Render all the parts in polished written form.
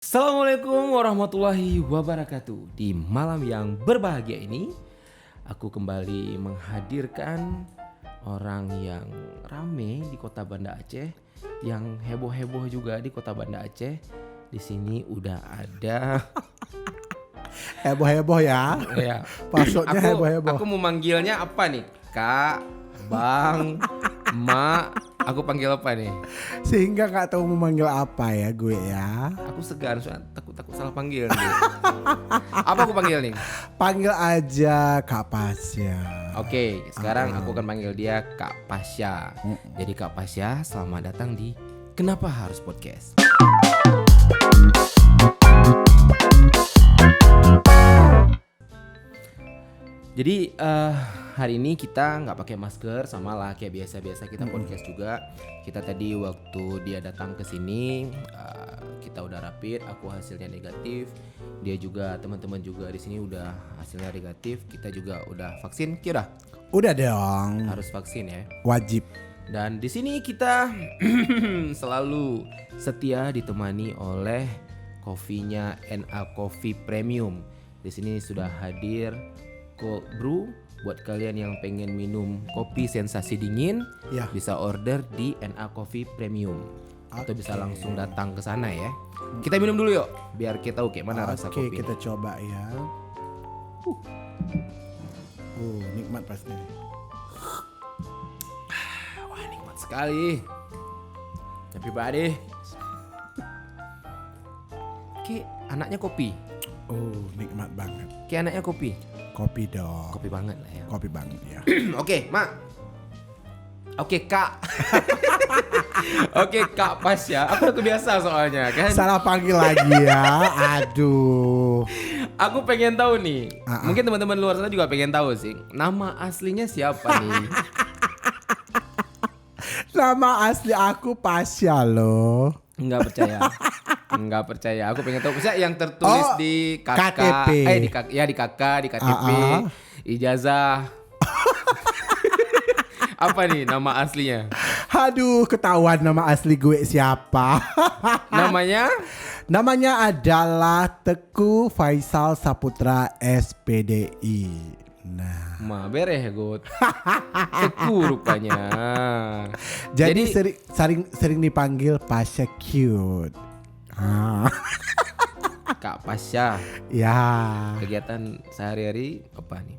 Assalamualaikum warahmatullahi wabarakatuh. Di malam yang berbahagia ini, aku kembali menghadirkan orang yang rame di kota Banda Aceh, yang heboh-heboh juga di kota Banda Aceh. Di sini udah ada Heboh-heboh ya. ya. Maksudnya heboh-heboh. Aku mau manggilnya apa nih? Kak, Bang, Mak. Aku panggil apa nih? Sehingga gak tahu mau manggil apa ya gue ya. Aku segan, soalnya takut salah panggil nih. Apa aku panggil nih? Panggil aja Kak Pasya. Oke, sekarang aku akan panggil dia Kak Pasya. Jadi Kak Pasya, selamat datang di Kenapa Harus Podcast. Jadi hari ini kita nggak pakai masker, sama lah kayak biasa-biasa kita podcast juga. Kita tadi waktu dia datang ke sini, kita udah rapid, aku hasilnya negatif. Dia juga, teman-teman juga di sini udah hasilnya negatif. Kita juga udah vaksin, kira Udah dong. harus vaksin ya. Wajib. Dan di sini kita selalu setia ditemani oleh kopinya NA Coffee Premium. Di sini sudah hadir cold brew buat kalian yang pengen minum kopi sensasi dingin, Ya. bisa order di NA Coffee Premium. Atau bisa langsung datang ke sana ya. Kita minum dulu yuk, biar kita tahu kayak mana rasa Oke, kopi. kita coba ya. Nikmat pasti. Wah, nikmat sekali. Everybody. Kayak anaknya kopi. Nikmat banget. Kayak anaknya kopi. Kopi dong. Kopi banget lah ya. Kopi banget ya. Oke, Mak. Oke, Kak. Oke, Kak Pasya. Aku udah kebiasa soalnya kan. Salah panggil lagi ya. Aduh. Aku pengen tahu nih. Mungkin teman-teman luar sana juga pengen tahu sih. Nama aslinya siapa nih? Nama asli aku Pasya loh. Enggak percaya. Enggak percaya. Aku pengen tahu. Misalnya yang tertulis di KTP. di KK, di KTP, ijazah. Apa nih nama aslinya? Aduh, ketahuan nama asli gue siapa. Namanya? Namanya adalah Teguh Faisal Saputra SPDI. Nah, Bereh got. Teguh rupanya. jadi sering dipanggil Pasya Cute. Kak Pasya, Ya. kegiatan sehari-hari apa nih?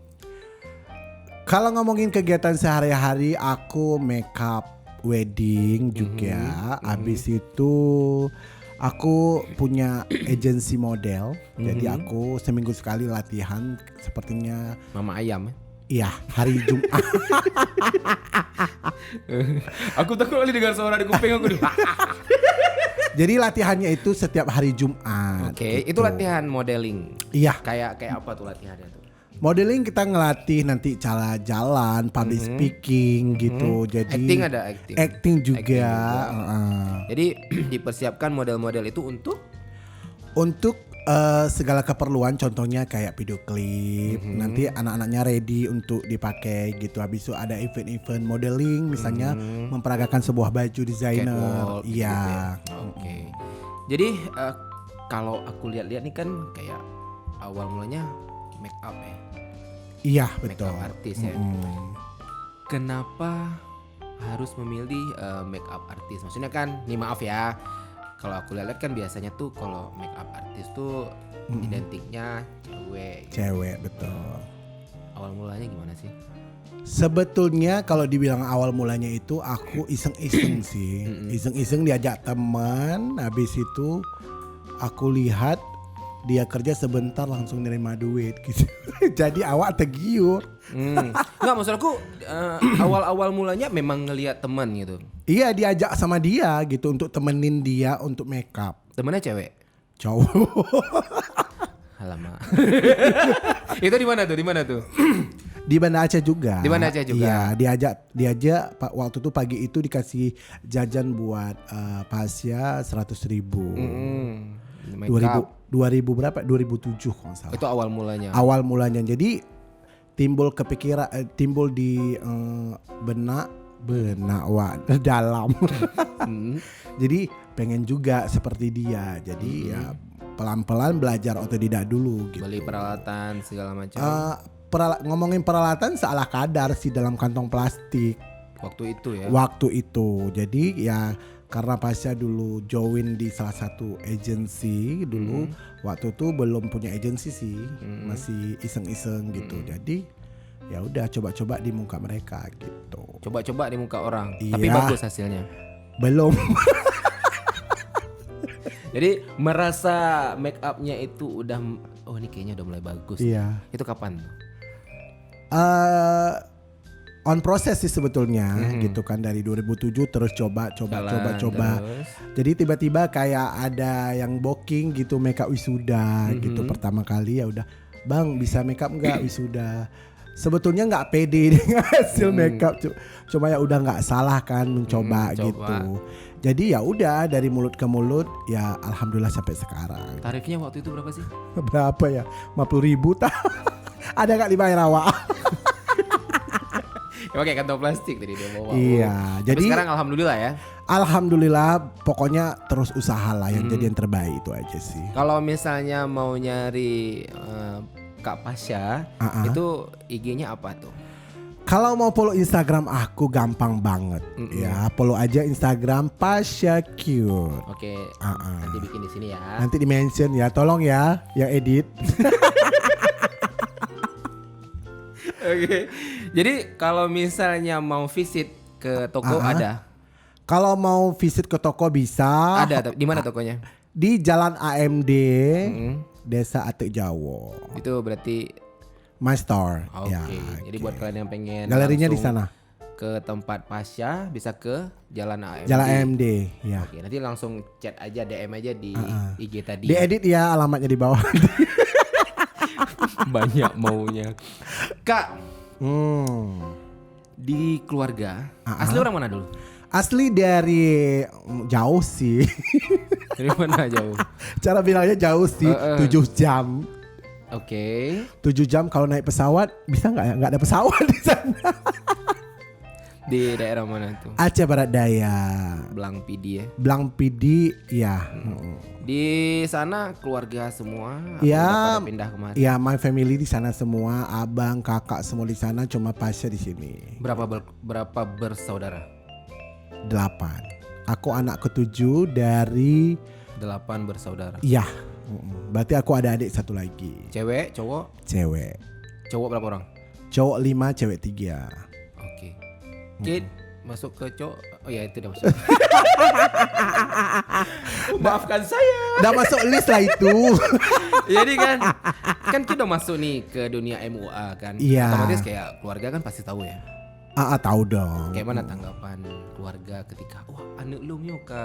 Kalau ngomongin kegiatan sehari-hari, aku makeup wedding juga. Abis itu aku punya agensi model. Jadi aku seminggu sekali latihan, sepertinya Mama ayam. iya hari Jumat. Aku takut kali dengar suara di kuping aku. Jadi latihannya itu setiap hari Jumat. Oke, gitu. itu latihan modeling. Iya, Kayak apa tuh latihannya tuh? modeling kita ngelatih nanti cara jalan, public speaking gitu. Jadi Acting ada acting. acting juga. Acting juga. Heeh. Jadi dipersiapkan model-model itu Untuk segala keperluan, contohnya kayak video klip, nanti anak-anaknya ready untuk dipakai gitu. Habis itu ada event-event modeling, misalnya memperagakan sebuah baju desainer. catwalk gitu Iya. ya. Oke. Jadi kalau aku lihat-lihat nih kan kayak awal mulanya make up ya. Iya, Make betul. up artis ya. Kenapa harus memilih make up artis? Maksudnya kan, nih maaf ya, kalau aku lihat kan biasanya tuh kalau make up artis tuh identiknya cewek. Cewek, betul. Awal mulanya gimana sih? Sebetulnya kalau dibilang awal mulanya itu aku iseng-iseng sih. Iseng-iseng diajak teman, habis itu aku lihat dia kerja sebentar langsung nerima duit gitu. Jadi awak tergiur. Enggak, maksud aku awal-awal mulanya memang ngelihat teman gitu. Iya, diajak sama dia gitu untuk temenin dia untuk makeup. Temennya cewek. Cowok. Alamak. Itu di mana tuh? Di mana tuh? Di Banda Aceh juga. Di Banda Aceh juga. Iya, diajak waktu itu pagi itu dikasih jajan buat Pasya 100.000. 2000 berapa? 2007 kalau nggak salah. Itu awal mulanya. Awal mulanya. Jadi timbul kepikiran, timbul di benak dalam. Jadi pengen juga seperti dia. Jadi ya pelan-pelan belajar otodidak dulu gitu. Beli peralatan segala macam. Ngomongin peralatan salah kadar sih dalam kantong plastik Waktu itu ya. waktu itu. Jadi ya karena Pasha dulu join di salah satu agency dulu, waktu itu belum punya agency sih, masih iseng-iseng gitu. Jadi ya udah coba-coba di muka mereka gitu. Coba-coba di muka orang. Iya. Tapi bagus hasilnya. Belum. Jadi merasa make upnya itu udah, oh ini kayaknya udah mulai bagus. Iya. Itu kapan? On proses sih sebetulnya gitu kan, dari 2007 terus coba. Terus. Jadi tiba-tiba kayak ada yang booking gitu makeup wisuda gitu pertama kali, ya udah bang bisa makeup nggak wisuda. Sebetulnya nggak pede dengan hasil makeup, cuma ya udah nggak salah kan mencoba gitu. Jadi ya udah dari mulut ke mulut ya alhamdulillah sampai sekarang. Tarifnya waktu itu berapa sih? Berapa ya? 50.000 ada nggak dibayar awak? Ya pakai kantong plastik tadi dia bawa. Iya, Tapi jadi sekarang alhamdulillah ya. alhamdulillah pokoknya terus usaha lah yang jadi yang terbaik itu aja sih. Kalau misalnya mau nyari Kak Pasha, itu IG-nya apa tuh? Kalau mau follow Instagram aku gampang banget ya, follow aja Instagram Pasha Cute. Oke, nanti bikin di sini ya. Nanti di mention ya, tolong ya yang edit. Oke. Jadi kalau misalnya mau visit ke toko ada? Kalau mau visit ke toko bisa. Ada. Di mana tokonya? Di Jalan AMD, Desa Atik Jawo. Itu berarti My Store. oke. Ya, Jadi buat kalian yang pengen galerinya di langsung sana. ke tempat Pasha bisa ke Jalan AMD. Jalan AMD ya. Oke, nanti langsung chat aja, DM aja di IG tadi. Diedit ya alamatnya di bawah. Banyak maunya. Kak, Hmm. di keluarga asli orang mana dulu? Asli dari jauh sih. Dari mana jauh? Cara bilangnya jauh sih, 7 jam. Oke. 7 jam kalau naik pesawat bisa nggak ya? Nggak ada pesawat di sana. Di daerah mana tuh? Aceh Barat Daya, Blang Pidi ya. Blang Pidi ya. Di sana keluarga semua atau Ya, udah pada pindah kemari? Ya my family di sana semua, abang, kakak semua di sana, cuma Pasha di sini. Berapa bersaudara? 8. Aku anak ketujuh dari 8 bersaudara. ya. Berarti aku ada adik satu lagi. Cewek, cowok? Cewek. Cowok berapa orang? Cowok 5, cewek 3. Oke. Kid masuk ke cowok. Oh ya itu udah masuk. Maafkan saya. Udah masuk list lah itu. Jadi kan kita udah masuk nih ke dunia MUA kan. Iya. Otomatis kayak keluarga kan pasti tahu ya. Tahu dong. Kayak mana tanggapan keluarga ketika wah anak lu nih ke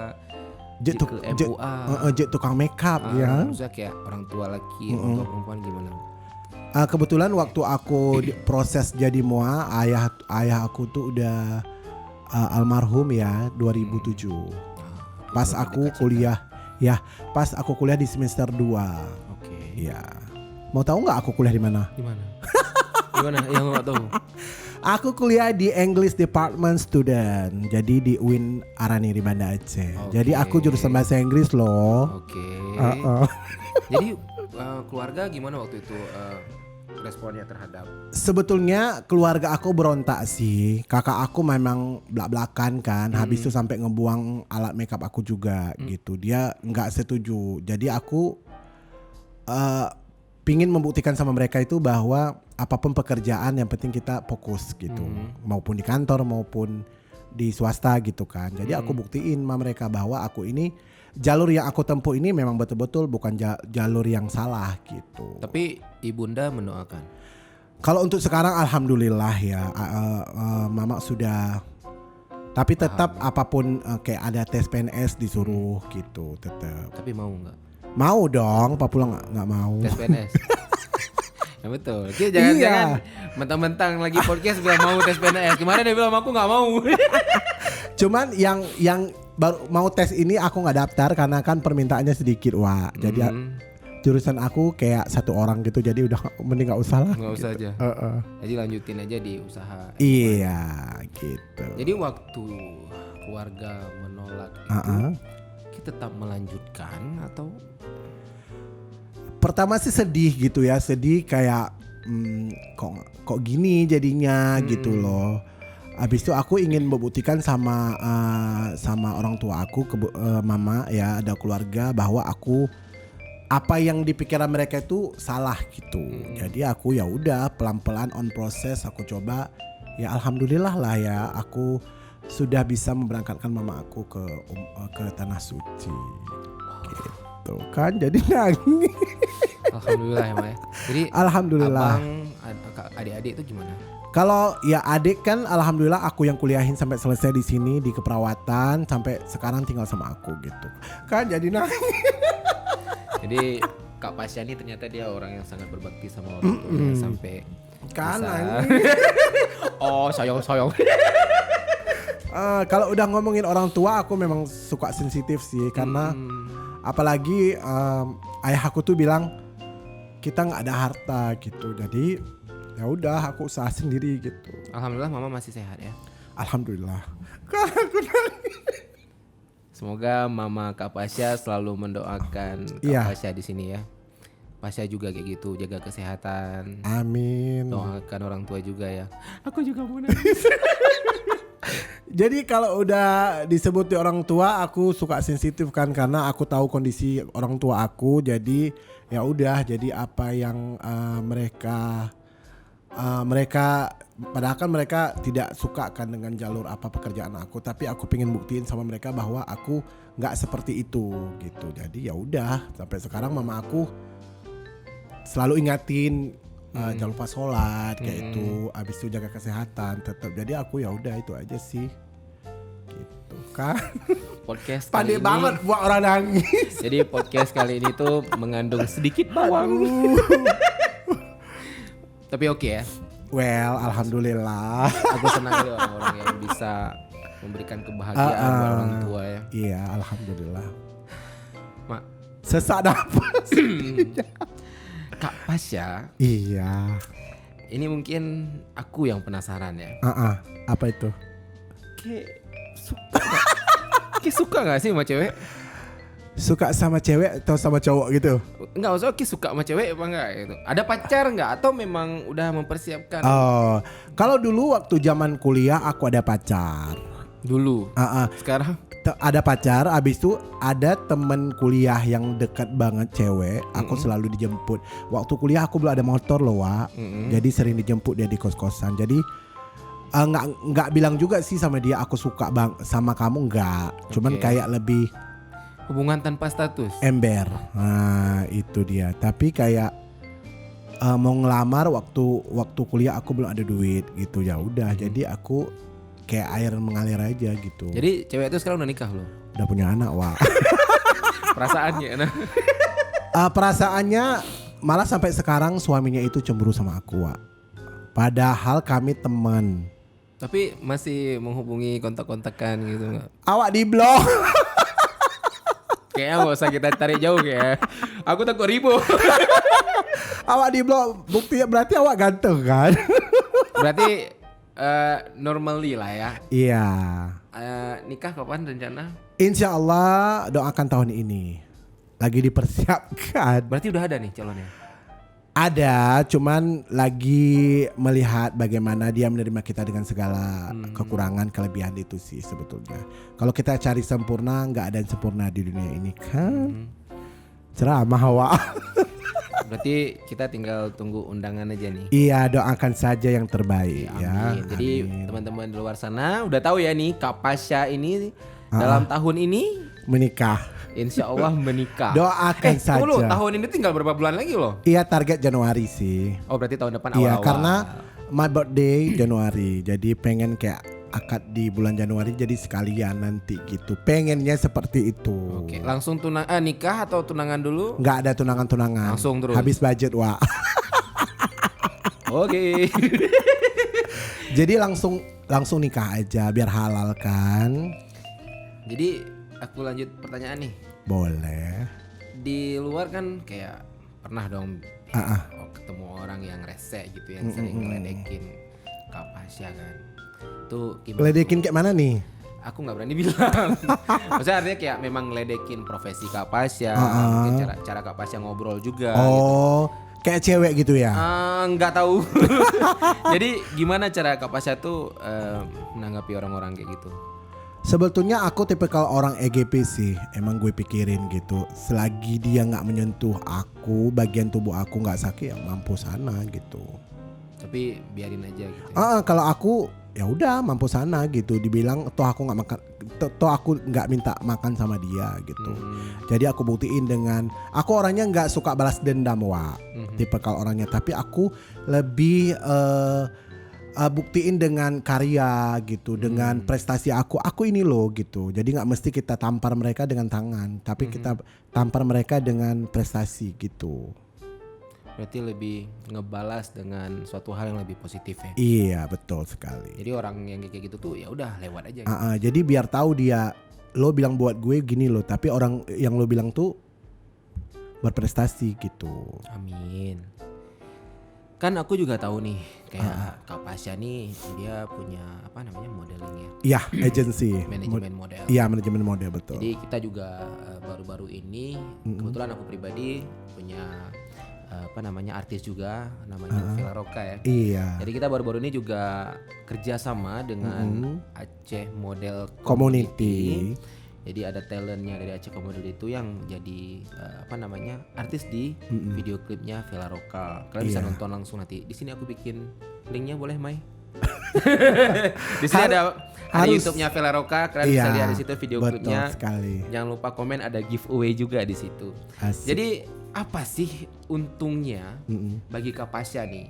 Jet ke MUA. Jet tukang makeup ya. Maksudnya kayak orang tua laki, orang tua perempuan gimana? Kebetulan waktu aku proses jadi MUA, ayah aku tuh udah almarhum ya 2007. Pas aku kuliah ya, pas aku kuliah di semester 2. Oke. Ya. Mau tahu nggak aku kuliah di mana? Di mana? Di mana? Yang nggak tahu. Aku kuliah di English Department Student. Jadi di UIN Araniri Banda Aceh. Oke. Jadi aku jurusan bahasa Inggris loh. Oke. Jadi keluarga gimana waktu itu responnya terhadap? Sebetulnya keluarga aku berontak sih. Kakak aku memang belak-belakan kan. Habis itu sampai ngebuang alat makeup aku juga gitu. Dia nggak setuju. Jadi aku pingin membuktikan sama mereka itu bahwa apapun pekerjaan yang penting kita fokus gitu. Maupun di kantor maupun di swasta gitu kan. Jadi aku buktiin sama mereka bahwa aku ini jalur yang aku tempuh ini memang betul-betul bukan jalur yang salah gitu. Tapi ibunda mendoakan. Kalau untuk sekarang alhamdulillah ya, mama sudah. Tapi tetap apapun kayak ada tes PNS disuruh gitu tetap. Tapi mau nggak? Mau dong, Pak Pulang nggak mau. Tes PNS. Ya betul. Kita jangan mentang-mentang lagi podcast bilang mau tes PNS. Kemarin dia bilang aku nggak mau. Cuman yang baru mau tes ini aku nggak daftar karena kan permintaannya sedikit Jadi jurusan aku kayak 1 orang gitu, jadi udah mending nggak usah lah. Nggak usah gitu. aja. Jadi lanjutin aja di usaha. Iya gitu. Jadi waktu keluarga menolak itu, kita tetap melanjutkan atau? Pertama sih sedih gitu ya, sedih kayak kok gini jadinya gitu loh. Habis itu aku ingin membuktikan sama orang tua aku, mama ya, ada keluarga, bahwa aku apa yang di pikiran mereka itu salah gitu. Jadi aku ya udah pelan-pelan on proses aku coba. Ya alhamdulillah lah ya, aku sudah bisa memberangkatkan mama aku ke tanah suci. Gitu kan, jadi nangis. Alhamdulillah ya, Maya. Jadi Alhamdulillah. abang, adik-adik itu gimana? Kalau ya adik kan alhamdulillah aku yang kuliahin sampai selesai di sini di keperawatan, sampai sekarang tinggal sama aku gitu. Kan jadi nangis. Jadi Kak Pasya ini ternyata dia orang yang sangat berbakti sama orang tuanya sampai Kan bisa. nangis. Oh, sayang. Kalau udah ngomongin orang tua aku memang suka sensitif sih, karena apalagi ayah aku tuh bilang kita nggak ada harta gitu, jadi ya udah aku usaha sendiri gitu. Alhamdulillah mama masih sehat ya. Alhamdulillah. Kan aku nangis. Semoga mama Kak Pasya selalu mendoakan Kak Iya. Pasya di sini ya. Pasya juga kayak gitu, jaga kesehatan. Amin. Doakan orang tua juga ya. Aku juga mau nangis. Jadi kalau udah disebut di orang tua aku suka sensitif kan, karena aku tahu kondisi orang tua aku. Jadi ya udah, jadi apa yang mereka padahal kan mereka tidak suka kan dengan jalur apa pekerjaan aku, tapi aku pengen buktiin sama mereka bahwa aku nggak seperti itu gitu. Jadi ya udah, sampai sekarang mama aku selalu ingatin jangan lupa sholat kayak itu, abis itu jaga kesehatan tetap. Jadi aku ya udah itu aja sih gitu kan. Podcast Pandai kali ini, banget buat orang nangis. jadi podcast kali ini tuh mengandung sedikit bawang. Tapi oke ya. Well, alhamdulillah. Aku senang ada orang-orang yang bisa memberikan kebahagiaan buat orang tua ya. Iya, alhamdulillah. Mak, Sesak nafas. Kak Pasya, Iya. ini mungkin aku yang penasaran ya. Apa itu? Kayak suka gak sih sama cewek? Suka sama cewek atau sama cowok gitu? Enggak, maksudnya Ki suka sama cewek apa enggak gitu. Ada pacar enggak atau memang udah mempersiapkan? Oh, kalau dulu waktu zaman kuliah aku ada pacar. Dulu. Sekarang Ada pacar, abis itu ada temen kuliah yang dekat banget cewek. Aku selalu dijemput. Waktu kuliah aku belum ada motor loh, Wak. Jadi sering dijemput dia di kos-kosan. Jadi nggak bilang juga sih sama dia aku suka sama kamu, enggak. Cuman kayak lebih hubungan tanpa status. ember. Nah, itu dia. Tapi kayak mau ngelamar waktu kuliah aku belum ada duit gitu. Ya udah, jadi aku kayak air mengalir aja gitu. Jadi cewek itu sekarang udah nikah loh. Udah punya anak, Wak. Perasaannya nah. Perasaannya malah sampai sekarang suaminya itu cemburu sama aku, Wak. Padahal kami teman. Tapi masih menghubungi kontak-kontakan gitu enggak? Awak di blok. Kayaknya gak usah kita tarik jauh kayak. Aku takut ribut. Awak di blok, bukti berarti awak ganteng kan? Berarti normally lah ya. Iya. Nikah kapan rencana? Insya Allah doakan tahun ini. Lagi dipersiapkan. Berarti udah ada nih calonnya? Ada, cuman lagi melihat bagaimana dia menerima kita dengan segala kekurangan, kelebihan itu sih sebetulnya. Kalau kita cari sempurna, nggak ada yang sempurna di dunia ini kan. Ceramah, Wak. Berarti kita tinggal tunggu undangan aja nih. Iya, doakan saja yang terbaik ya. Amin. Jadi teman-teman di luar sana udah tahu ya nih Kak Pasya ini dalam tahun ini Menikah. insya Allah menikah. Doakan saja. Tunggu, tahun ini tinggal berapa bulan lagi loh? Iya, target Januari sih. Oh berarti tahun depan Iya, awal-awal. karena my birthday Januari. Jadi pengen kayak akad di bulan Januari, jadi sekalian nanti gitu. Pengennya seperti itu. Oke, langsung nikah atau tunangan dulu? Nggak ada tunangan-tunangan. Langsung terus. Habis budget, Wak. Oke. Jadi langsung nikah aja biar halal kan. Jadi aku lanjut pertanyaan nih. Boleh. Di luar kan kayak pernah dong ketemu orang yang rese gitu yang sering ngeledekin Kak Pasya kan. Tuh gimana? Ledekin kayak mana nih? aku nggak berani bilang. Maksudnya artinya kayak memang ngeledekin profesi Kak Pasya, mungkin cara Kak Pasya ngobrol juga. Oh, kayak cewek gitu ya? Nggak tahu. Jadi gimana cara Kak Pasya tuh menanggapi orang-orang kayak gitu? Sebetulnya aku tipikal orang EGP sih. Emang gue pikirin gitu. Selagi dia nggak menyentuh aku, bagian tubuh aku nggak sakit, ya mampu sana gitu. Tapi biarin aja gitu. Kalau aku ya udah mampu sana gitu. Dibilang toh aku nggak makan, toh aku nggak minta makan sama dia gitu. Jadi aku buktiin dengan aku orangnya nggak suka balas dendam tipikal orangnya. Tapi aku lebih buktiin dengan karya gitu, dengan prestasi aku ini loh gitu. Jadi nggak mesti kita tampar mereka dengan tangan, tapi kita tampar mereka dengan prestasi gitu. Berarti lebih ngebalas dengan suatu hal yang lebih positif ya. Iya betul sekali. Jadi orang yang kayak gitu tuh ya udah lewat aja. Jadi biar tahu dia, lo bilang buat gue gini loh, tapi orang yang lo bilang tuh berprestasi gitu. Amin. Kan aku juga tahu nih kayak Kak Pasya nih dia punya apa namanya modeling ya. Iya, agency. Manajemen model. Iya, manajemen model betul. Jadi kita juga baru-baru ini kebetulan aku pribadi punya apa namanya artis juga namanya Villa Roca ya. Iya. Jadi kita baru-baru ini juga kerja sama dengan Aceh Model Community. Jadi ada talentnya dari Aceh Community itu yang jadi apa namanya artis di video klipnya Villa Roca. Kalian bisa nonton langsung nanti. Di sini aku bikin linknya boleh Mai? Di sini ada YouTube-nya Villa Roca. Kalian bisa lihat di situ video klipnya. Sekali. Jangan lupa komen, ada giveaway juga di situ. Asik. Jadi apa sih untungnya bagi Kak Pasya nih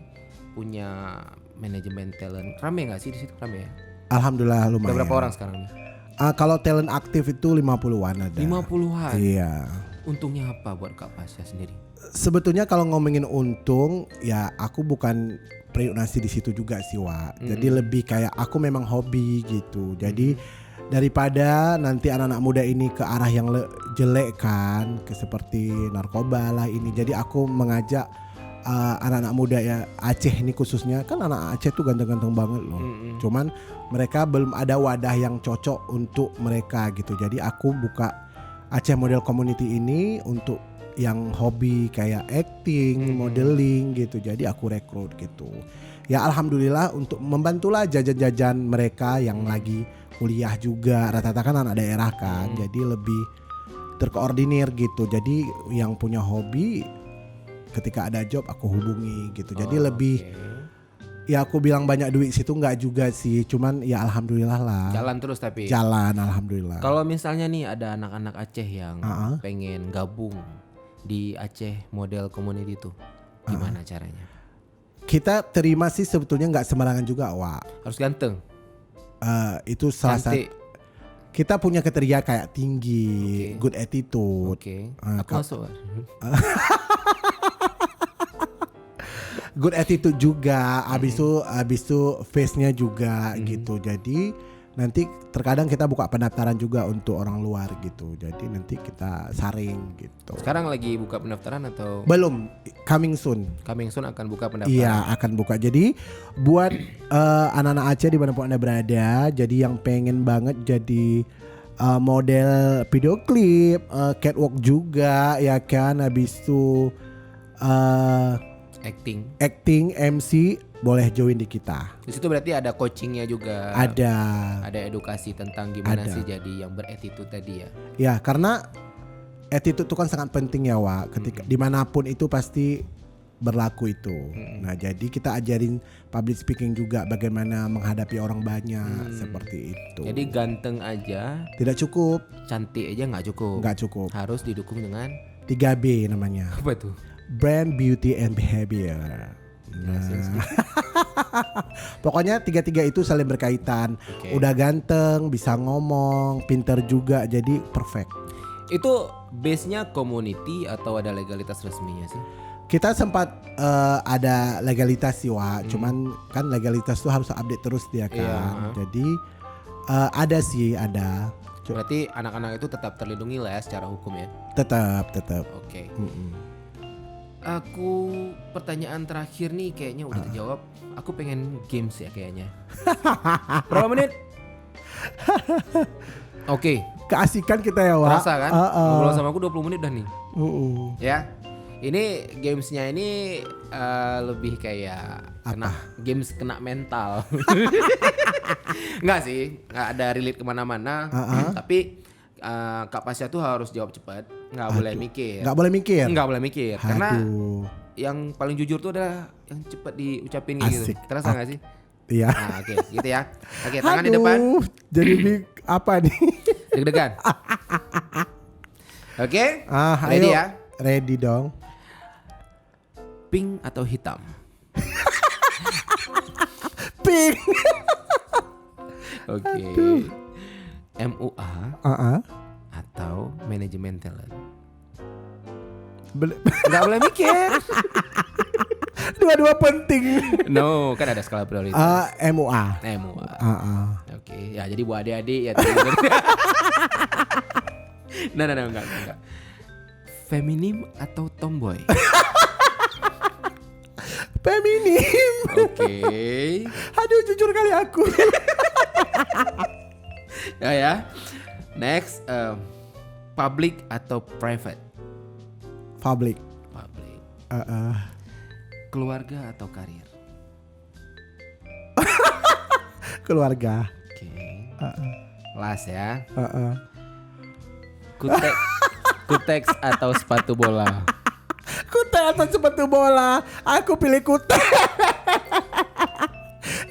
punya manajemen talent? Rame nggak sih di situ? Rame ya? Alhamdulillah lumayan. Udah berapa orang sekarang nih? Kalau talent aktif itu 50-an ada. 50-an? Iya. Untungnya apa buat Kak Pasya sendiri? Sebetulnya kalau ngomongin untung, ya aku bukan prioritas di situ juga sih Jadi lebih kayak aku memang hobi gitu. Jadi daripada nanti anak-anak muda ini ke arah yang jelek kan, ke seperti narkoba lah ini. Jadi aku mengajak anak-anak muda ya Aceh ini khususnya, kan anak Aceh tuh ganteng-ganteng banget loh. Cuman mereka belum ada wadah yang cocok untuk mereka gitu. Jadi aku buka Aceh Model Community ini untuk yang hobi kayak acting, modeling gitu. Jadi aku rekrut gitu. Ya alhamdulillah untuk membantulah jajan-jajan mereka yang lagi kuliah juga. Rata-rata kan anak daerah kan. Jadi lebih terkoordinir gitu. Jadi yang punya hobi ketika ada job aku hubungi gitu. Jadi lebih ya aku bilang banyak duit situ nggak juga sih, cuman ya alhamdulillah lah. Jalan terus tapi. Jalan alhamdulillah. Kalau misalnya nih ada anak-anak Aceh yang pengen gabung di Aceh Model Community itu, gimana caranya? Kita terima sih sebetulnya nggak sembarangan juga Harus ganteng. Itu salah satu. Kita punya kriteria kayak tinggi, good attitude. Aku masuk. Good attitude juga, abis itu face-nya juga gitu. Jadi nanti terkadang kita buka pendaftaran juga untuk orang luar gitu. Jadi nanti kita saring gitu. Sekarang lagi buka pendaftaran atau? Belum, coming soon. Coming soon akan buka pendaftaran. Iya, akan buka. Jadi buat anak-anak Aceh dimanapun Anda berada, jadi yang pengen banget jadi model video klip, catwalk juga ya kan, habis itu acting, MC, boleh join di kita. Di situ berarti ada coachingnya juga. Ada edukasi tentang gimana sih jadi yang berattitude tadi ya. Ya, karena attitude itu kan sangat penting ya ketika dimanapun itu pasti berlaku itu. Nah, jadi kita ajarin public speaking juga, bagaimana menghadapi orang banyak seperti itu. Jadi ganteng aja tidak cukup, cantik aja nggak cukup. Harus didukung dengan 3B namanya. Apa tuh? Brand, Beauty, and Behavior. Nah. Pokoknya 3 itu saling berkaitan. Udah ganteng, bisa ngomong, pinter juga, jadi perfect. Itu base-nya community atau ada legalitas resminya sih? Kita sempat ada legalitas sih cuman kan legalitas tuh harus update terus dia kan. Jadi ada. Berarti anak-anak itu tetap terlindungi lah ya secara hukum ya? Tetap. Oke. Aku pertanyaan terakhir nih kayaknya udah terjawab. Aku pengen games ya kayaknya. Berapa menit? Oke, Keasikan kita ya, Wak. terasa kan? Ngobrol sama aku 20 menit udah nih. Ya. Ini gamesnya ini lebih kayak games kena mental. Enggak sih, nggak ada relate kemana-mana. Tapi Kak Pasya tuh harus jawab cepat, nggak boleh mikir. Nggak boleh mikir. Nggak boleh mikir, karena Aduh. yang paling jujur tuh adalah yang cepat diucapin gitu. Asik. Terasa nggak sih? Iya. Nah, oke, gitu ya. Oke, tangan di depan. Jadi apa nih? Deg-degan. Oke, Ayo. ready ya? Ready dong. Pink atau hitam? Pink. Oke. MUA atau manajemen talent? Nggak boleh mikir. Dua-dua penting. No, kan ada skala prioritas. MUA. MUA. Oke, ya jadi buat adik-adik ya. Nah, enggak. Feminim atau tomboy? Feminim. Oke. Aduh, jujur kali aku. Ya. Next, public atau private? Public. Public. Keluarga atau karir? Keluarga. Oke. Last ya. Kutex atau sepatu bola? Kutek atau sepatu bola? Aku pilih kutek.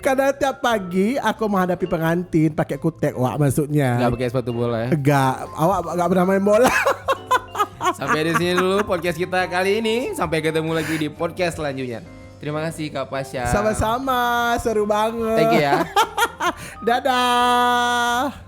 Karena tiap pagi aku menghadapi pengantin pakai kutek, Wak, maksudnya. Gak pakai sepatu bola ya? Enggak, awak enggak pernah main bola. Sampai di sini dulu podcast kita kali ini. Sampai ketemu lagi di podcast selanjutnya. Terima kasih Kak Pasya. Sama-sama, seru banget. Thank you ya. Dadah.